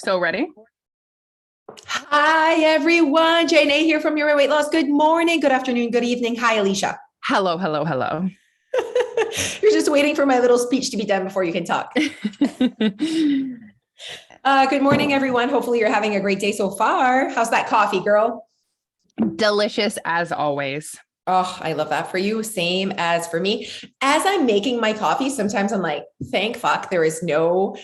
So ready? Hi, everyone. Jane A here from Your Weight Loss. Good morning, good afternoon, good evening. Hi, Alicia. Hello, hello, hello. You're just waiting for my little speech to be done before you can talk. Good morning, everyone. Hopefully you're having a great day so far. How's that coffee, girl? Delicious as always. Oh, I love that for you. Same as for me. As I'm making my coffee, sometimes I'm like, thank fuck there is no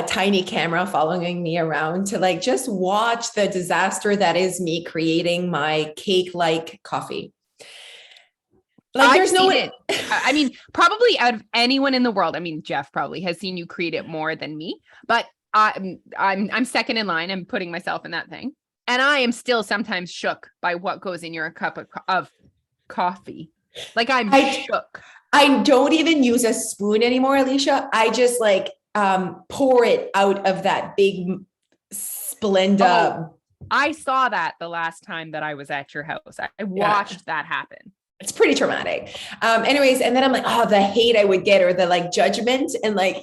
tiny camera following me around to like just watch the disaster that is me creating my cake-like coffee. Like there's no it. I mean, probably out of anyone in the world, I mean, Jeff probably has seen you create it more than me, but I'm second in line. I'm putting myself in that thing. And I am still sometimes shook by what goes in your cup of coffee. Like I'm shook. I don't even use a spoon anymore, Alicia. I just like pour it out of that big Splenda. Oh, I saw that the last time that I was at your house. I watched that happen. It's pretty traumatic. Anyways, and then I'm like, oh, the hate I would get or the like judgment. And like,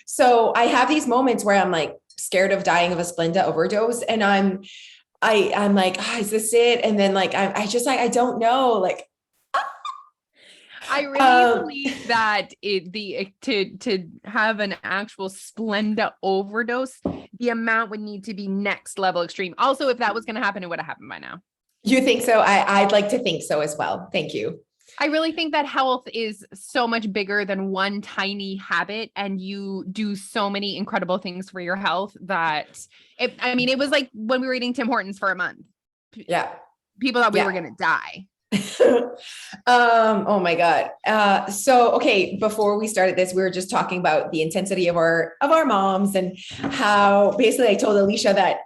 so I have these moments where I'm like scared of dying of a Splenda overdose. And I'm like, oh, is this it? And then like, I just like, I don't know. Like, I really believe that to have an actual Splenda overdose, the amount would need to be next level extreme. Also, if that was going to happen, it would have happened by now. You think so? I'd like to think so as well. Thank you. I really think that health is so much bigger than one tiny habit, and you do so many incredible things for your health that it was like when we were eating Tim Hortons for a month. Yeah. People thought we were going to die. Oh my God. So, okay. Before we started this, we were just talking about the intensity of our moms and how basically I told Alicia that,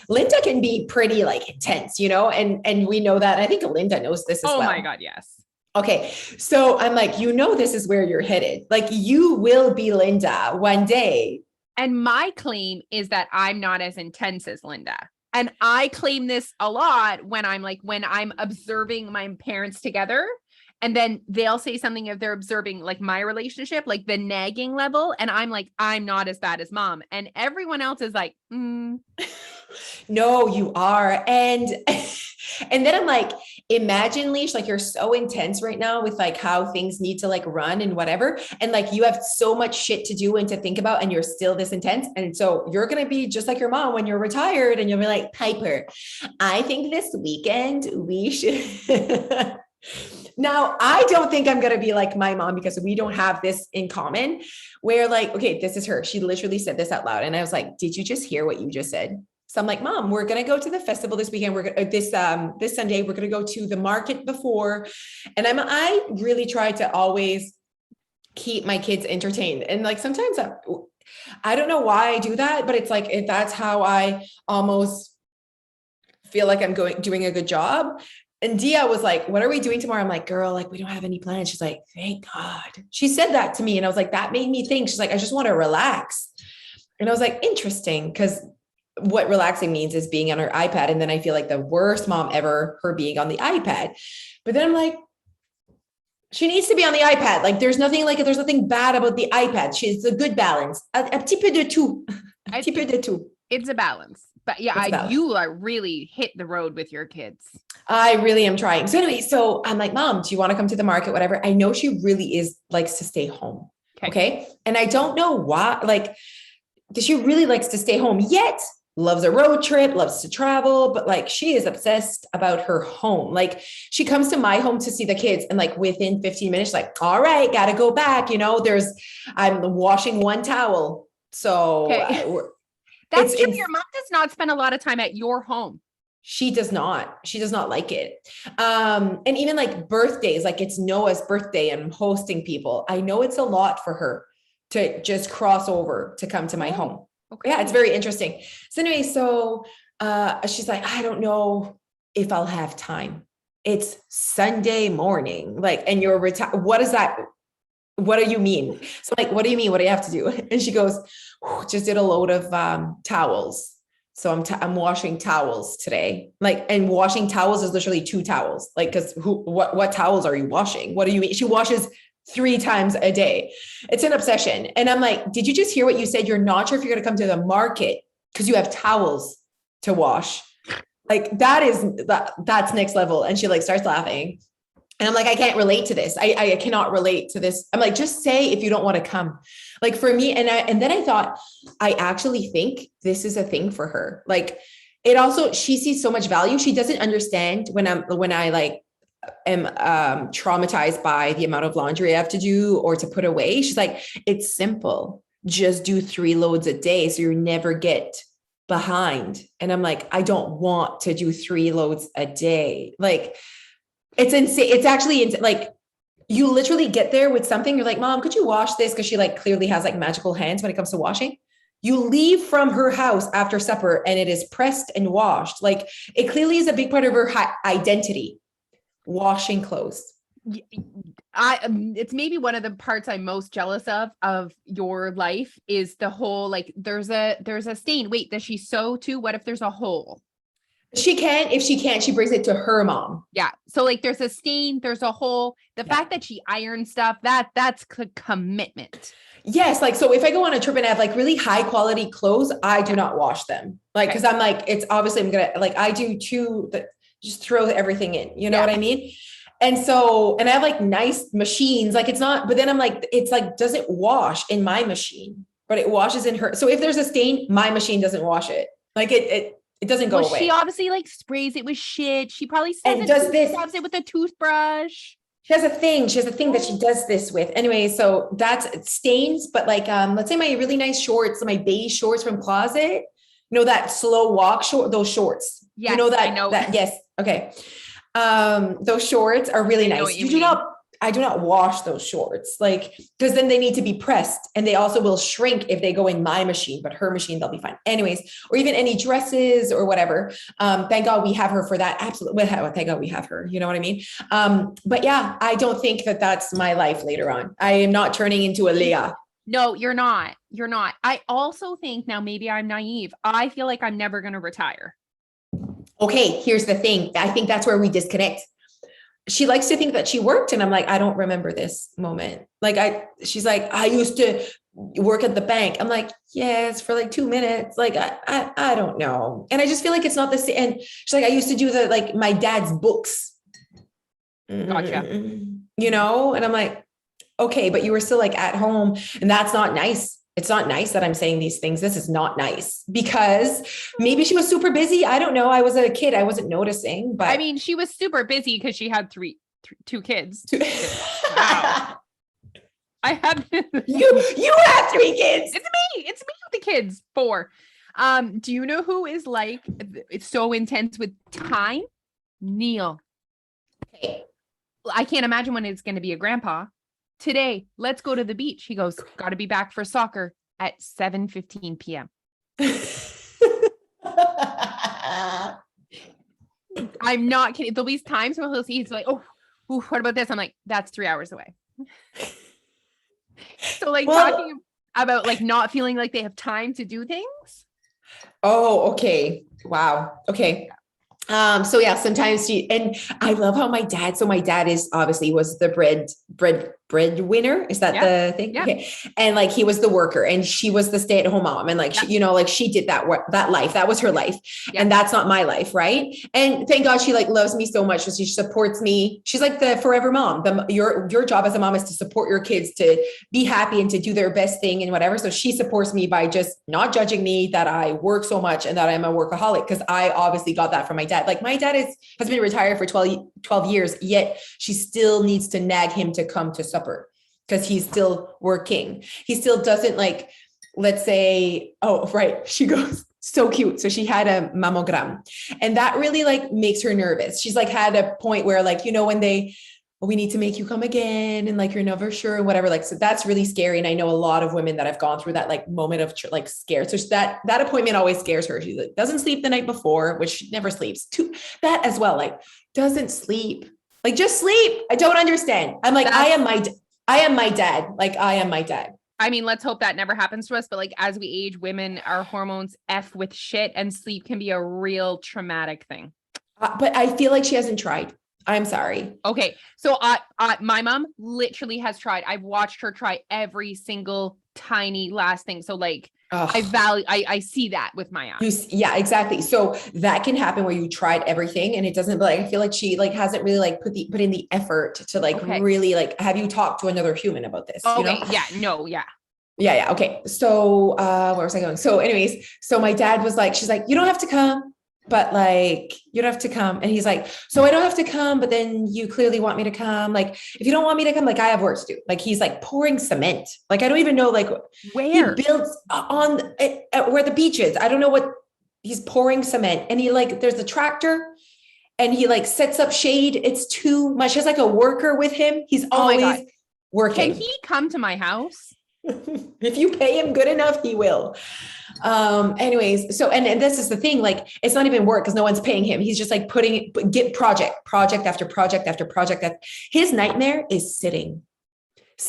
Linda can be pretty like intense, and we know that. I think Linda knows this as well. Oh my God. Yes. Okay. So I'm like, this is where you're headed. Like you will be Linda one day. And my claim is that I'm not as intense as Linda. And I claim this a lot when I'm observing my parents together, and then they'll say something if they're observing like my relationship, like the nagging level. And I'm like, I'm not as bad as mom. And everyone else is like, No, you are. And then I'm like, imagine Leash, like you're so intense right now with like how things need to like run and whatever. And like, you have so much shit to do and to think about, and you're still this intense. And so you're going to be just like your mom when you're retired, and you'll be like, Piper, I think this weekend we should. Now, I don't think I'm going to be like my mom because we don't have this in common where like, okay, this is her. She literally said this out loud. And I was like, did you just hear what you just said? So I'm like, Mom, we're going to go to the festival this weekend. We're going this Sunday, we're going to go to the market before. And I really try to always keep my kids entertained. And like, sometimes I don't know why I do that, but it's like, if that's how I almost feel like I'm doing a good job. And Dia was like, what are we doing tomorrow? I'm like, girl, like, we don't have any plans. She's like, thank God. She said that to me. And I was like, that made me think. She's like, I just want to relax. And I was like, interesting. Because what relaxing means is being on her iPad. And then I feel like the worst mom ever, her being on the iPad. But then I'm like, she needs to be on the iPad. Like, there's nothing bad about the iPad. She's a good balance. Un petit peu de tout. Un petit peu de tout. It's a balance. But yeah, you are really hit the road with your kids. I really am trying. So anyway, so I'm like, Mom, do you want to come to the market? Whatever. I know she really likes to stay home. Okay. And I don't know why, like, she really likes to stay home, yet loves a road trip, loves to travel, but like, she is obsessed about her home. Like, she comes to my home to see the kids, and like within 15 minutes, like, all right, got to go back. I'm washing one towel. So that's true. Your mom does not spend a lot of time at your home. She does not like it. And even like birthdays, like it's Noah's birthday and I'm hosting people. I know it's a lot for her to just cross over to come to my home. Okay. Yeah, it's very interesting. So anyway, she's like, I don't know if I'll have time. It's Sunday morning. Like, and you're retired. What is that? What do you mean? So like, what do you mean? What do you have to do? And she goes, just did a load of towels. So I'm washing towels today. Like, and washing towels is literally 2 towels. Like, cause what towels are you washing? What do you mean? She washes 3 times a day. It's an obsession. And I'm like, did you just hear what you said? You're not sure if you're going to come to the market because you have towels to wash. Like that's next level. And she like starts laughing. And I'm like, I can't relate to this. I cannot relate to this. I'm like, just say if you don't want to come. Like for me, and then I thought, I actually think this is a thing for her. Like it also, she sees so much value. She doesn't understand when I like am traumatized by the amount of laundry I have to do or to put away. She's like, it's simple. Just do 3 loads a day so you never get behind. And I'm like, I don't want to do 3 loads a day. Like, it's insane. It's actually like you literally get there with something. You're like, Mom, could you wash this? Because she like clearly has like magical hands when it comes to washing. You leave from her house after supper and it is pressed and washed. Like it clearly is a big part of her identity. Washing clothes. It's maybe one of the parts I'm most jealous of your life is the whole, like, there's a stain. Wait, does she sew too? What if there's a hole? She can. If she can't, she brings it to her mom. Yeah. So like there's a stain, there's a hole. The fact that she irons stuff, that's commitment. Yes. Like, so if I go on a trip and I have like really high quality clothes, I do not wash them. Like, cause I'm like, it's obviously I'm going to like, I do too, that just throw everything in, you know what I mean? And so, and I have like nice machines, like it's not, but then I'm like, it's like, doesn't wash in my machine, but it washes in her. So if there's a stain, my machine doesn't wash it. Like it doesn't go away. She obviously like sprays it with shit. She probably scrubs it with a toothbrush. She has a thing that she does this with. Anyway, so that's stains, but like, let's say my really nice shorts, my beige shorts from Closet, you know, that slow walk short, those shorts, yes, you know, I know. yes. Okay. Those shorts are really nice. I do not wash those shorts, like, because then they need to be pressed and they also will shrink if they go in my machine, but her machine, they'll be fine. Anyways, or even any dresses or whatever. Thank God we have her for that. Absolutely. Thank God we have her. You know what I mean? But yeah, I don't think that that's my life later on. I am not turning into a Leah. No, you're not. You're not. I also think now, maybe I'm naive. I feel like I'm never going to retire. Okay. Here's the thing. I think that's where we disconnect. She likes to think that she worked. And I'm like, I don't remember this moment. Like she's like, I used to work at the bank. I'm like, yes, for like 2 minutes. Like, I don't know. And I just feel like it's not the same. And she's like, I used to do like my dad's books. Gotcha. You know? And I'm like, okay, but you were still like at home and that's not nice. It's not nice that I'm saying these things. This is not nice because maybe she was super busy. I don't know. I was a kid. I wasn't noticing, but I mean, she was super busy because she had two kids. Wow. I have you have 3 kids. It's me with the kids. 4. Do you know who is like, it's so intense with time? Neil. Okay. I can't imagine when it's going to be a grandpa. Today, let's go to the beach. He goes, got to be back for soccer at 7:15 p.m. I'm not kidding. There'll be times when he's like, oh, what about this? I'm like, that's 3 hours away. So like talking about like not feeling like they have time to do things. Oh, okay. Wow. Okay. So yeah, sometimes and I love how my dad is obviously was the breadwinner. Is that the thing? Yeah. Okay. And like, he was the worker and she was the stay-at-home mom. And like, she, you know, like she did that life, that was her life. And that's not my life. Right. And thank God she like loves me so much. So she supports me. She's like the forever mom. Your job as a mom is to support your kids to be happy and to do their best thing and whatever. So she supports me by just not judging me that I work so much and that I'm a workaholic. Cause I obviously got that from my dad. Like my dad has been retired for 12 years, yet she still needs to nag him to come to supper because he's still working. He still doesn't like, let's say, oh, right. She goes, so cute. So she had a mammogram and that really like makes her nervous. She's like had a point where like, you know, when we need to make you come again. And like, you're never sure and whatever. Like, so that's really scary. And I know a lot of women that have gone through that like moment of like scare. So that appointment always scares her. She like doesn't sleep the night before, which she never sleeps too. That as well. Like doesn't sleep, like just sleep. I don't understand. I'm like, I am my dad. Like I am my dad. I mean, let's hope that never happens to us. But like, as we age, women, our hormones F with shit and sleep can be a real traumatic thing. But I feel like she hasn't tried. I'm sorry. Okay. So my mom literally has tried. I've watched her try every single tiny last thing. So like Oh, I see that with my eyes. yeah, exactly. So that can happen where you tried everything and it doesn't, but like, I feel like she like hasn't really like put in the effort to like Okay. really like, have you talked to another human about this, you know? Okay. Yeah. No. Yeah. Yeah, yeah. Okay. So where was I going? So anyways, so my dad was like, she's like, you don't have to come, but like you don't have to come. And he's like, so I don't have to come, but then you clearly want me to come. Like, if you don't want me to come, like I have work to do. Like he's like pouring cement. Like I don't even know, like he Where? builds on where the beach is. I don't know what he's pouring cement. And he like, there's a tractor and he like sets up shade. It's too much. He has like a worker with him. He's Oh my always God. Can working. he come to my house? If you pay him good enough, he will. Anyways, so and this is the thing, like it's not even work because no one's paying him. He's just like get project after project after project. His nightmare is sitting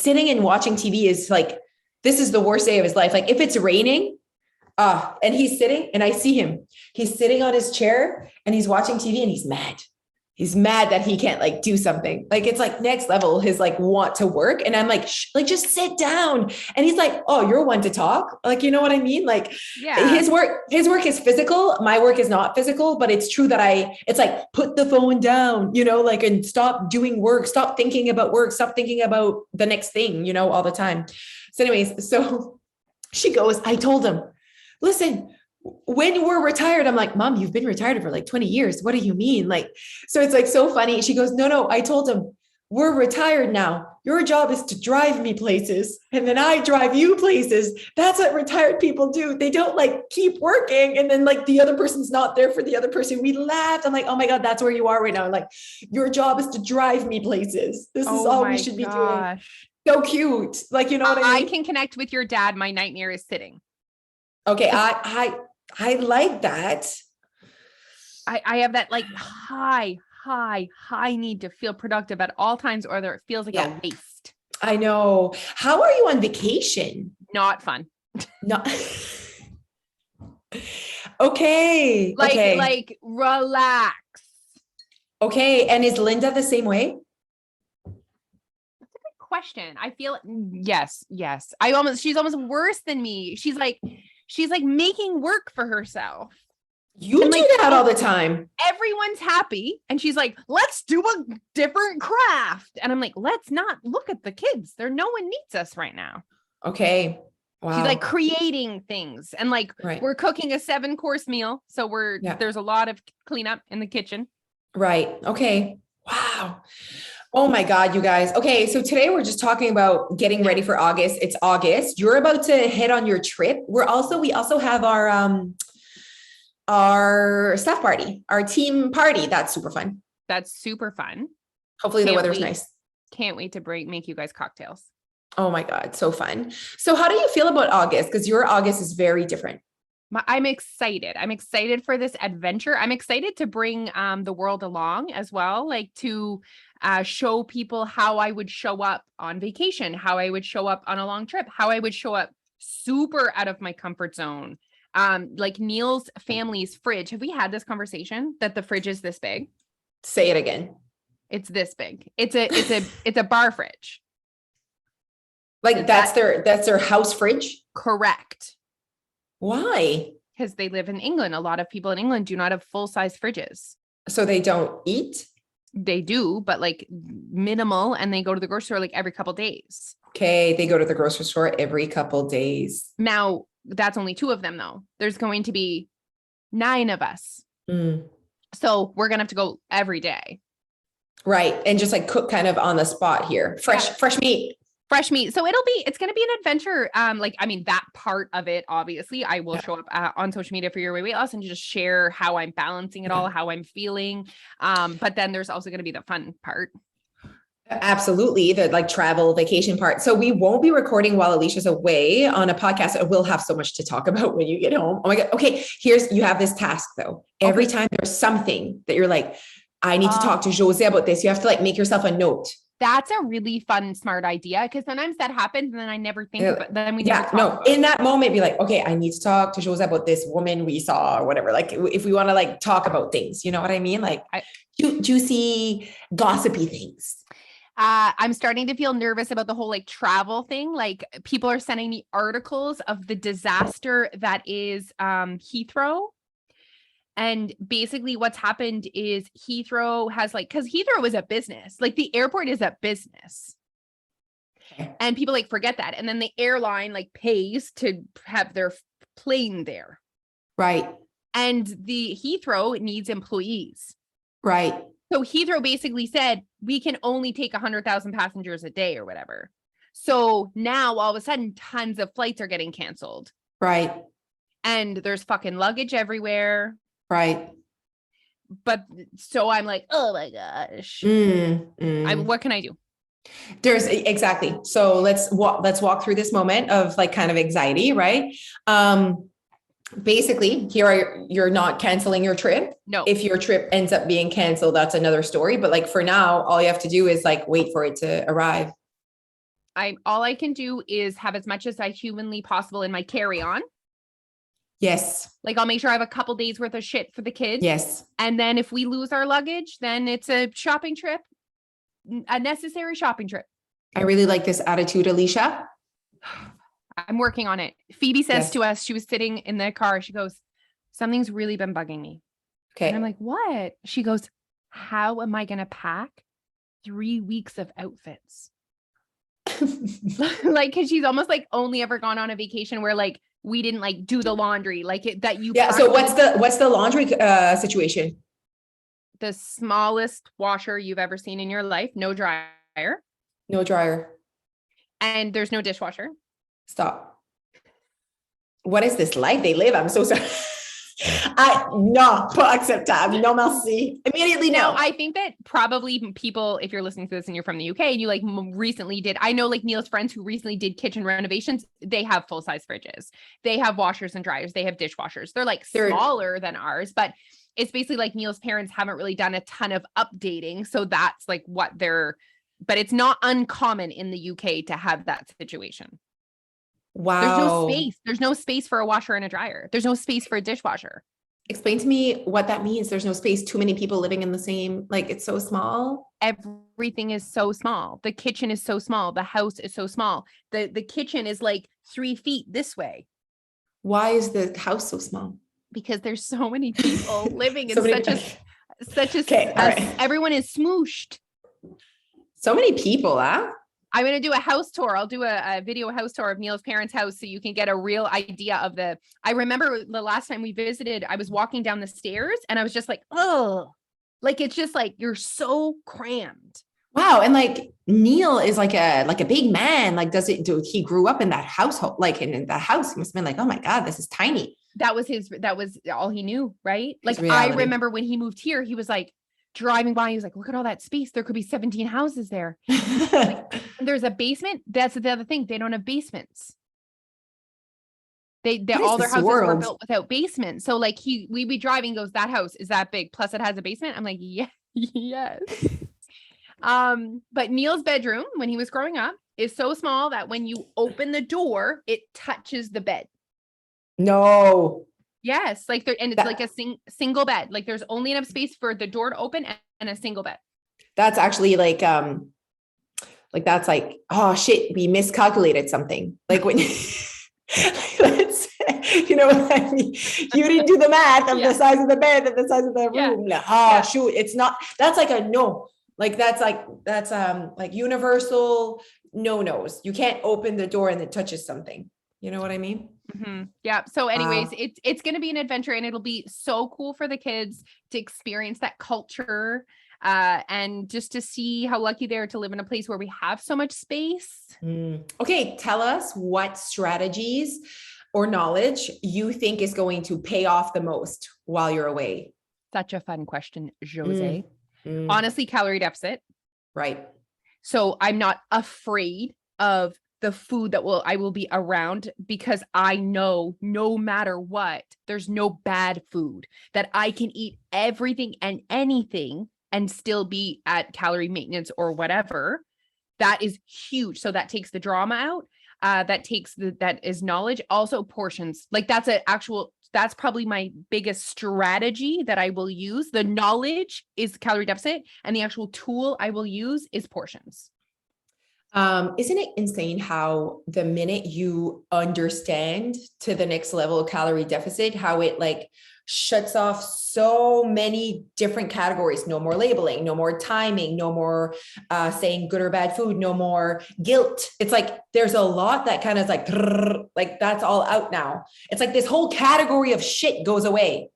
and watching TV is like, this is the worst day of his life. Like if it's raining, and he's sitting and I see him, he's sitting on his chair and he's watching TV and he's mad. He's mad that he can't like do something. Like it's like next level, his like want to work. And I'm like, like just sit down. And he's like, oh, you're one to talk. Like, you know what I mean? Like Yeah. his work is physical. My work is not physical, but it's true that it's like, put the phone down, you know, like, and stop doing work, stop thinking about work, stop thinking about the next thing, you know, all the time. So anyways, so she goes, I told him, listen, when we're retired, I'm like, Mom, you've been retired for like 20 years. What do you mean? Like, so it's like so funny. She goes, no, I told him, we're retired now. Your job is to drive me places. And then I drive you places. That's what retired people do. They don't like keep working. And then like the other person's not there for the other person. We laughed. I'm like, oh my God, that's where you are right now. Like your job is to drive me places. This is all we should be doing. So cute. Like, you know what I mean? I can connect with your dad. My nightmare is sitting. Okay. I like that. I have that like high need to feel productive at all times, or it feels like a waste. I know. How are you on vacation? Not fun. Not okay. Like relax. Okay. And is Linda the same way? That's a good question. I feel yes. She's almost worse than me. She's like making work for herself. You and do like, that all the time. Everyone's happy. And she's like, let's do a different craft. And I'm like, let's not look at the kids. No one needs us right now. Okay. Wow. She's like creating things. And like, we're cooking a 7-course meal. So there's a lot of cleanup in the kitchen. Right. Okay. Wow. Oh my God, you guys. Okay. So today we're just talking about getting ready for August. It's August. You're about to head on your trip. We also have our staff party, our team party. That's super fun. Hopefully the weather's nice. Can't wait to make you guys cocktails. Oh my God. So fun. So how do you feel about August? Because your August is very different. I'm excited. I'm excited for this adventure. I'm excited to bring the world along as well, like to show people how I would show up on vacation, how I would show up on a long trip, how I would show up super out of my comfort zone. Like Neil's family's fridge. Have we had this conversation that the fridge is this big? Say it again. It's this big. It's a bar fridge. Like that's their house fridge? Correct. Why? Because they live in England. A lot of people in England do not have full-size fridges. So they don't eat? They do, but like minimal, and they go to the grocery store like every couple days. Okay, they go to the grocery store every couple days. Now, that's only 2 of them though. There's going to be 9 of us. So we're going to have to go every day. Right. And just like cook kind of on the spot here. Fresh meat. Fresh meat. So it's going to be an adventure. That part of it, obviously I will show up on social media for Your Weight Loss and just share how I'm balancing it all, how I'm feeling. But then there's also going to be the fun part. Absolutely. The like travel vacation part. So we won't be recording while Alicia's away on a podcast. We'll have so much to talk about when you get home. Oh my God. Okay. You have this task though. Every time there's something that you're like, I need to talk to Jose about this. You have to like make yourself a note. That's a really fun, smart idea. Because sometimes that happens and then I never think of it. Then we never talk about in that moment, be like, okay, I need to talk to Jose about this woman we saw or whatever. Like if we want to like talk about things, you know what I mean? Like juicy, gossipy things. I'm starting to feel nervous about the whole like travel thing. Like people are sending me articles of the disaster that is Heathrow. And basically what's happened is Heathrow has like, because Heathrow is a business, like the airport is a business. And people like forget that. And then the airline like pays to have their plane there. Right. And the Heathrow needs employees. Right. So Heathrow basically said, we can only take 100,000 passengers a day or whatever. So now all of a sudden, tons of flights are getting canceled. Right. And there's fucking luggage everywhere. Right. But so I'm like, oh my gosh. What can I do? There's exactly. So let's walk through this moment of like kind of anxiety, right? Basically, you're not canceling your trip. No. If your trip ends up being canceled, that's another story. But like for now, all you have to do is like wait for it to arrive. All I can do is have as much as I humanly possible in my carry-on. Yes. Like I'll make sure I have a couple days worth of shit for the kids. Yes. And then if we lose our luggage, then it's a shopping trip, a necessary shopping trip. I really like this attitude, Alicia. I'm working on it. Phoebe says Yes. to us, she was sitting in the car. She goes, something's really been bugging me. Okay. And I'm like, what? She goes, how am I going to pack 3 weeks of outfits? Like, cause she's almost like only ever gone on a vacation where like, we didn't like do the laundry like it, that you. Yeah. So what's the laundry situation? The smallest washer you've ever seen in your life. No dryer. No dryer. And there's no dishwasher. Stop. What is this life they live? I'm so sorry. No, pas acceptable. No, merci. Immediately, no. I think that probably people, if you're listening to this and you're from the UK and you like recently did, I know like Neil's friends who recently did kitchen renovations, they have full size fridges. They have washers and dryers. They have dishwashers. They're like smaller than ours, but it's basically like Neil's parents haven't really done a ton of updating. So that's like what but it's not uncommon in the UK to have that situation. Wow. There's no space. There's no space for a washer and a dryer. There's no space for a dishwasher. Explain to me what that means. There's no space. Too many people living in the same, like it's so small. Everything is so small. The kitchen is so small. The house is so small. The kitchen is like 3 feet this way. Why is the house so small? Because there's so many people living in right. Everyone is smooshed. So many people, huh? I'm going to do a house tour. I'll do a video house tour of Neil's parents' house so you can get a real idea of I remember the last time we visited, I was walking down the stairs and I was just like, oh, like, it's just like, you're so crammed. Wow. And like Neil is like a big man. Like, he grew up in that household, like in the house, he must have been like, oh my God, this is tiny. That was all he knew. Right. Like reality. I remember when he moved here, he was like, driving by, he was like, look at all that space. There could be 17 houses there. Like, there's a basement. That's the other thing. They don't have basements. All their houses were built without basements. So like we'd be driving, goes, that house is that big. Plus it has a basement. I'm like, yeah, yes. But Neil's bedroom when he was growing up is so small that when you open the door, it touches the bed. No. Yes, like it's like a single bed. Like there's only enough space for the door to open and a single bed. That's actually like that's like, oh shit, we miscalculated something. Like when let's you know what I mean? You didn't do the math of the size of the bed and the size of the room. Yeah. Shoot, it's not. That's like a no. Like that's like universal no-nos. You can't open the door and it touches something. You know what I mean? Mm-hmm. Yeah. So anyways, it's going to be an adventure and it'll be so cool for the kids to experience that culture and just to see how lucky they are to live in a place where we have so much space. Okay. Tell us what strategies or knowledge you think is going to pay off the most while you're away. Such a fun question, Jose. Honestly, calorie deficit. Right. So I'm not afraid of the food that I will be around because I know no matter what, there's no bad food, that I can eat everything and anything and still be at calorie maintenance or whatever. That is huge. So that takes the drama out. That is knowledge. Also portions. Like that's that's probably my biggest strategy that I will use. The knowledge is calorie deficit, and the actual tool I will use is portions. Isn't it insane how the minute you understand to the next level of calorie deficit, how it like shuts off so many different categories? No more labeling, no more timing, no more saying good or bad food, no more guilt. It's like there's a lot that kind of like that's all out now. It's like this whole category of shit goes away.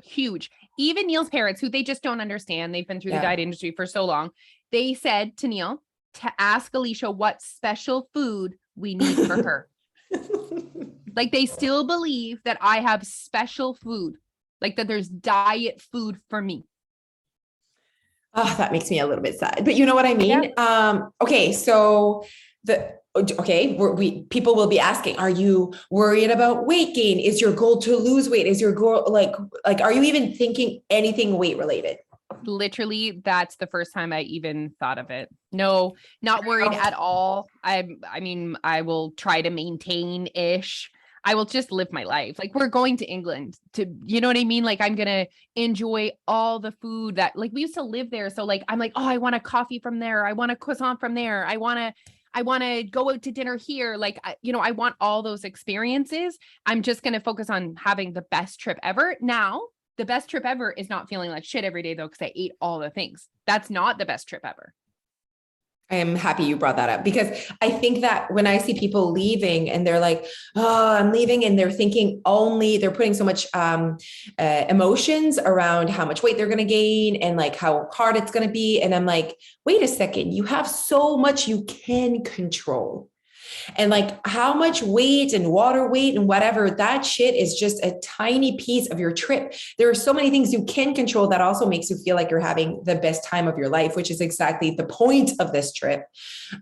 Huge. Even Neil's parents, who they just don't understand, they've been through the diet industry for so long. They said to Neil to ask Alicia what special food we need for her. Like they still believe that I have special food, like that there's diet food for me. Oh, that makes me a little bit sad, but you know what I mean? Yeah. Okay. So people will be asking, are you worried about weight gain? Is your goal to lose weight? Is your goal like, are you even thinking anything weight related? Literally, that's the first time I even thought of it. No, not worried at all. I mean, I will try to maintain-ish. I will just live my life. Like we're going to England to, you know what I mean? Like I'm going to enjoy all the food that like we used to live there. So like, I'm like, oh, I want a coffee from there. I want a croissant from there. I want to go out to dinner here. Like, I want all those experiences. I'm just going to focus on having the best trip ever. Now, the best trip ever is not feeling like shit every day though, because I ate all the things. That's not the best trip ever. I am happy you brought that up because I think that when I see people leaving and they're like, oh, I'm leaving, and they're putting so much emotions around how much weight they're going to gain and like how hard it's going to be. And I'm like, wait a second, you have so much you can control. And like how much weight and water weight and whatever, that shit is just a tiny piece of your trip. There are so many things you can control that also makes you feel like you're having the best time of your life, which is exactly the point of this trip.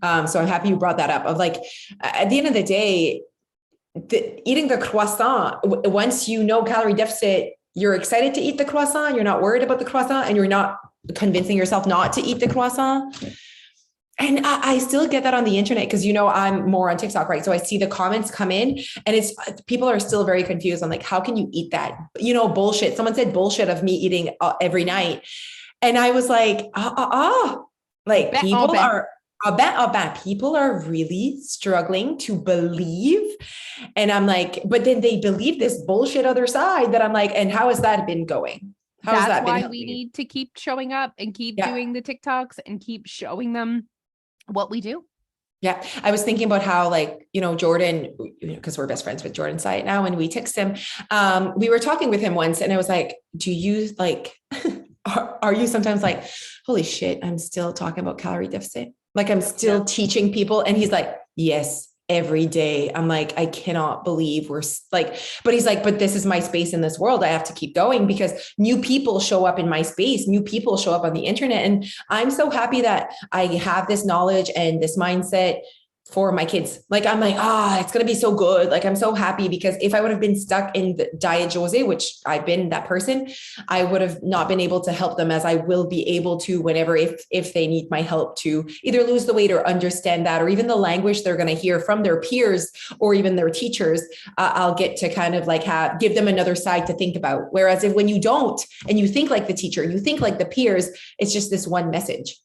So I'm happy you brought that up of like, at the end of the day, eating the croissant, once you know calorie deficit, you're excited to eat the croissant. You're not worried about the croissant and you're not convincing yourself not to eat the croissant. And I still get that on the internet because, I'm more on TikTok, right? So I see the comments come in and people are still very confused on like, how can you eat that? Bullshit. Someone said bullshit of me eating every night. And I was like, like people are, I'll bet people are really struggling to believe. And I'm like, but then they believe this bullshit other side that I'm like, and how has that been going? That's why we need to keep showing up and keep doing the TikToks and keep showing them what we do. Yeah. I was thinking about how Jordan, because we're best friends with Jordan Site now, and we text him, we were talking with him once and I was like, do you like, are you sometimes like, holy shit, I'm still talking about calorie deficit. Like I'm still teaching people. And he's like, yes, every day. I'm like, I cannot believe we're like, but he's like, but this is my space in this world. I have to keep going because new people show up in my space. New people show up on the internet. And I'm so happy that I have this knowledge and this mindset for my kids. Like, I'm like, it's going to be so good. Like, I'm so happy because if I would have been stuck in the diet Jose, which I've been that person, I would have not been able to help them as I will be able to whenever, if they need my help to either lose the weight or understand that, or even the language they're going to hear from their peers or even their teachers, I'll get to kind of like give them another side to think about. Whereas when you don't, and you think like the teacher, you think like the peers, it's just this one message.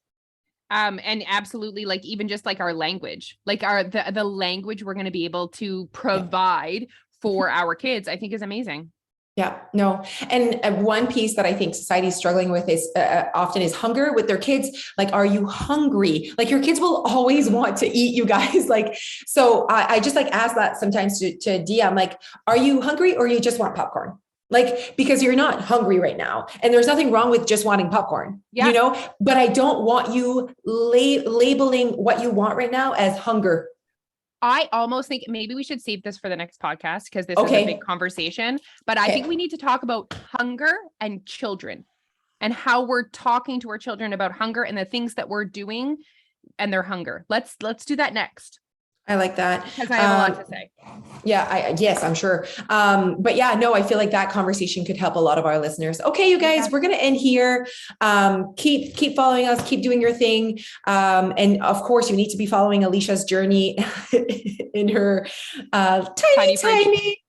And absolutely, like even just like our language, like the language we're going to be able to provide for our kids, I think is amazing. Yeah, no. And one piece that I think society is struggling with is often is hunger with their kids. Like, are you hungry? Like your kids will always want to eat, you guys. Like, so I just like ask that sometimes to Dia. I'm like, are you hungry or you just want popcorn? Like, because you're not hungry right now. And there's nothing wrong with just wanting popcorn, but I don't want you labeling what you want right now as hunger. I almost think maybe we should save this for the next podcast because this is a big conversation, but I think we need to talk about hunger and children and how we're talking to our children about hunger and the things that we're doing and their hunger. Let's do that next. I like that. Because I have a lot to say. Yeah, yes, I'm sure. But yeah, no, I feel like that conversation could help a lot of our listeners. Okay, you guys, we're going to end here. Keep following us, keep doing your thing. And of course you need to be following Alicia's journey in her tiny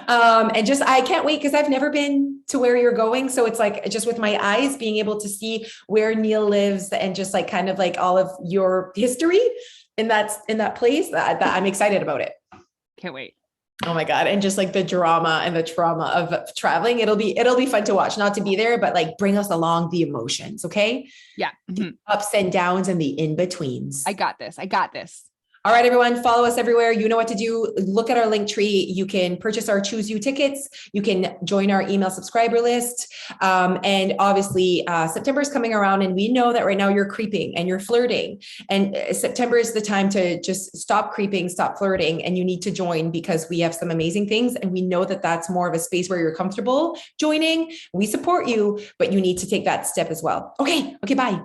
And just, I can't wait because I've never been to where you're going. So it's like just with my eyes being able to see where Neil lives and just like kind of like all of your history in that place that I'm excited about it. Can't wait. Oh my God. And just like the drama and the trauma of traveling, it'll be fun to watch, not to be there, but like bring us along the emotions. Okay. Yeah. Mm-hmm. Ups and downs and the in-betweens. I got this. I got this. All right, everyone, follow us everywhere. You know what to do. Look at our link tree. You can purchase our Choose You tickets. You can join our email subscriber list. And obviously, September is coming around, and we know that right now you're creeping and you're flirting. And September is the time to just stop creeping, stop flirting, and you need to join because we have some amazing things. And we know that that's more of a space where you're comfortable joining. We support you, but you need to take that step as well. Okay, bye.